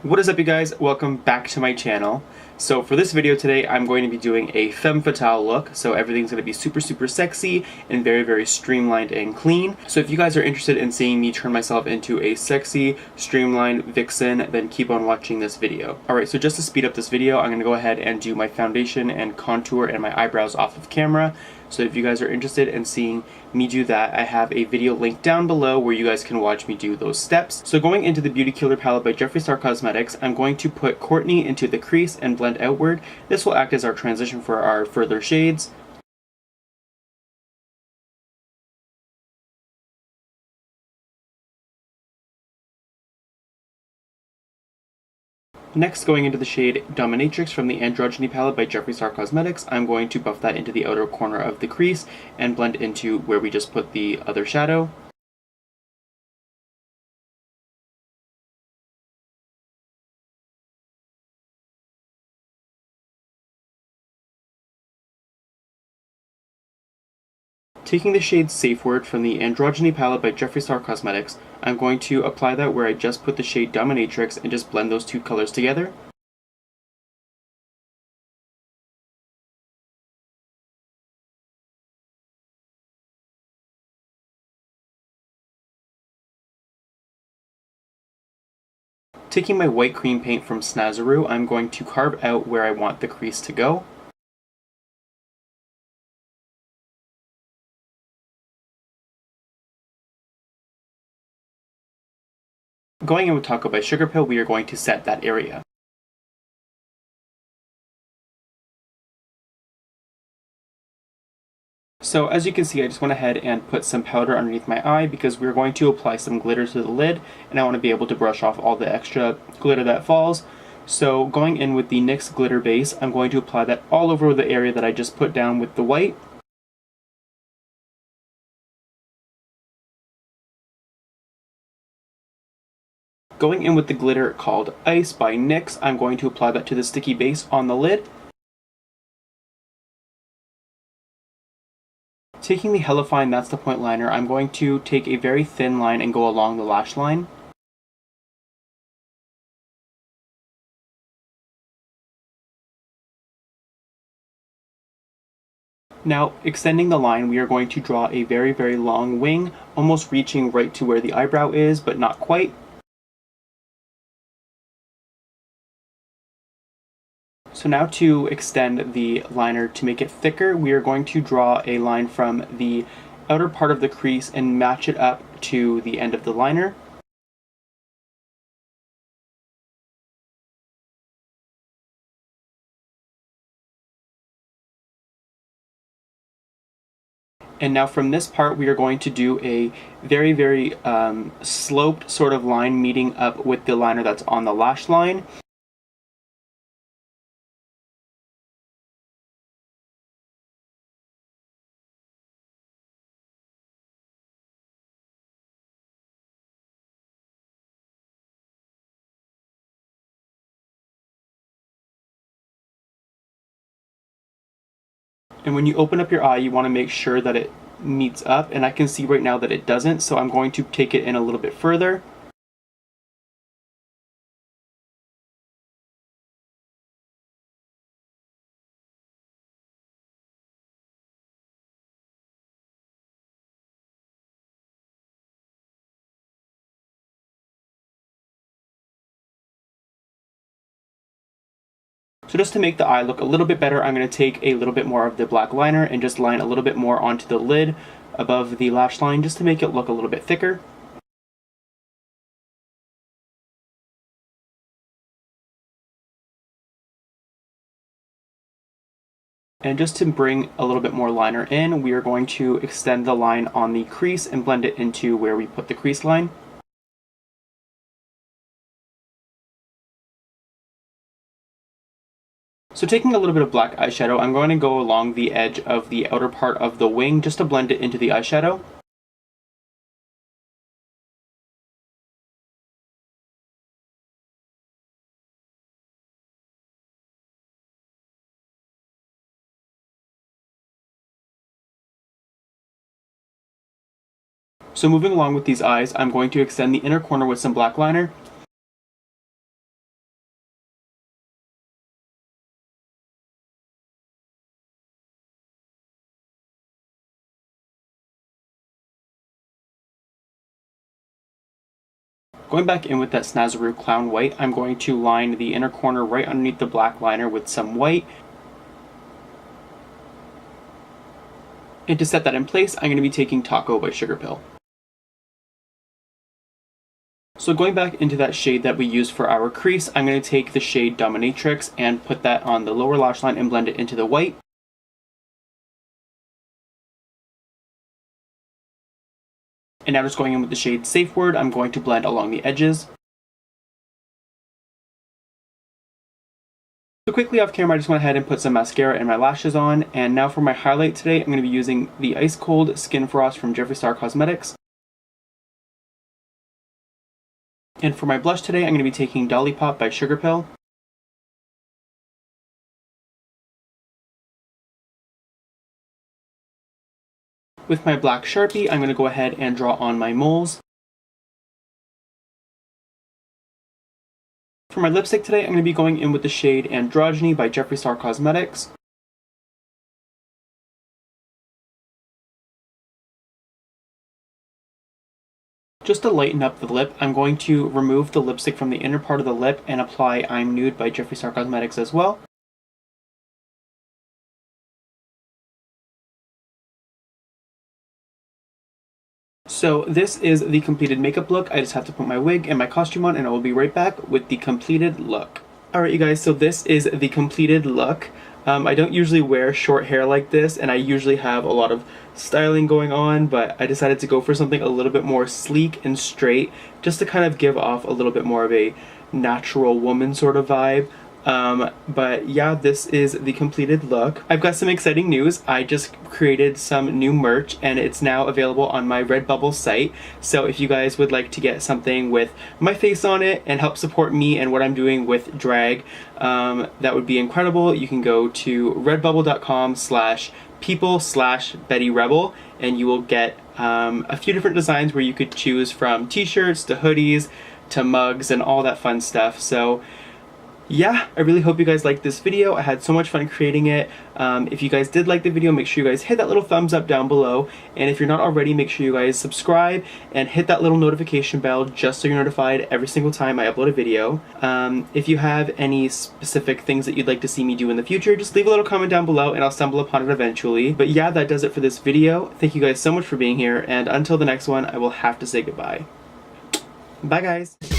What is up, you guys? Welcome back to my channel. So for this video today, I'm going to be doing a Femme Fatale look. So everything's going to be super sexy and very streamlined and clean. So if you guys are interested in seeing me turn myself into a sexy, streamlined vixen, then keep on watching this video. Alright, so just to speed up this video, I'm going to go ahead and do my foundation and contour and my eyebrows off of camera. So if you guys are interested in seeing me do that, I have a video linked down below where you guys can watch me do those steps. So going into the Beauty Killer palette by Jeffree Star Cosmetics, I'm going to put Courtney into the crease and blend outward. This will act as our transition for our further shades. Next, going into the shade Dominatrix from the Androgyny palette by Jeffree Star Cosmetics, I'm going to buff that into the outer corner of the crease and blend into where we just put the other shadow. Taking the shade Safe Word from the Androgyny palette by Jeffree Star Cosmetics, I'm going to apply that where I just put the shade Dominatrix and just blend those two colors together. Taking my white cream paint from Snazaroo, I'm going to carve out where I want the crease to go. Going in with Taco by Sugar Pill, we are going to set that area. So as you can see, I just went ahead and put some powder underneath my eye because we're going to apply some glitter to the lid, and I want to be able to brush off all the extra glitter that falls. So going in with the NYX glitter base, I'm going to apply that all over the area that I just put down with the white. Going in with the glitter called Ice by NYX, I'm going to apply that to the sticky base on the lid. Taking the Hella Fine That's the Point liner, I'm going to take a very thin line and go along the lash line. Now, extending the line, we are going to draw a very long wing, almost reaching right to where the eyebrow is, but not quite. So now to extend the liner to make it thicker, we are going to draw a line from the outer part of the crease and match it up to the end of the liner. And now from this part, we are going to do a very sloped sort of line meeting up with the liner that's on the lash line. And when you open up your eye, you want to make sure that it meets up, and I can see right now that it doesn't, so I'm going to take it in a little bit further. So just to make the eye look a little bit better, I'm going to take a little bit more of the black liner and just line a little bit more onto the lid above the lash line just to make it look a little bit thicker. And just to bring a little bit more liner in, we are going to extend the line on the crease and blend it into where we put the crease line. So taking a little bit of black eyeshadow, I'm going to go along the edge of the outer part of the wing just to blend it into the eyeshadow. So moving along with these eyes, I'm going to extend the inner corner with some black liner. Going back in with that Snazaroo Clown White, I'm going to line the inner corner right underneath the black liner with some white. And to set that in place, I'm going to be taking Taco by Sugar Pill. So going back into that shade that we used for our crease, I'm going to take the shade Dominatrix and put that on the lower lash line and blend it into the white. And now just going in with the shade Safe Word, I'm going to blend along the edges. So quickly off camera, I just went ahead and put some mascara and my lashes on. And now for my highlight today, I'm going to be using the Ice Cold Skin Frost from Jeffree Star Cosmetics. And for my blush today, I'm going to be taking Dolly Pop by Sugar Pill. With my black Sharpie, I'm going to go ahead and draw on my moles. For my lipstick today, I'm going to be going in with the shade Androgyny by Jeffree Star Cosmetics. Just to lighten up the lip, I'm going to remove the lipstick from the inner part of the lip and apply I'm Nude by Jeffree Star Cosmetics as well. So this is the completed makeup look. I just have to put my wig and my costume on and I will be right back with the completed look. Alright you guys, so this is the completed look. I don't usually wear short hair like this, and I usually have a lot of styling going on, but I decided to go for something a little bit more sleek and straight, just to kind of give off a little bit more of a natural woman sort of vibe. But yeah, this is the completed look. I've got some exciting news. I just created some new merch and it's now available on my Redbubble site. So if you guys would like to get something with my face on it and help support me and what I'm doing with drag, that would be incredible. You can go to redbubble.com/people/BettyRebel and you will get a few different designs where you could choose from t-shirts to hoodies to mugs and all that fun stuff. So yeah, I really hope you guys liked this video. I had so much fun creating it. If you guys did like the video, make sure you guys hit that little thumbs up down below. And if you're not already, make sure you guys subscribe and hit that little notification bell just so you're notified every single time I upload a video. If you have any specific things that you'd like to see me do in the future, just leave a little comment down below and I'll stumble upon it eventually. But yeah, that does it for this video. Thank you guys so much for being here, and until the next one, I will have to say goodbye. Bye guys!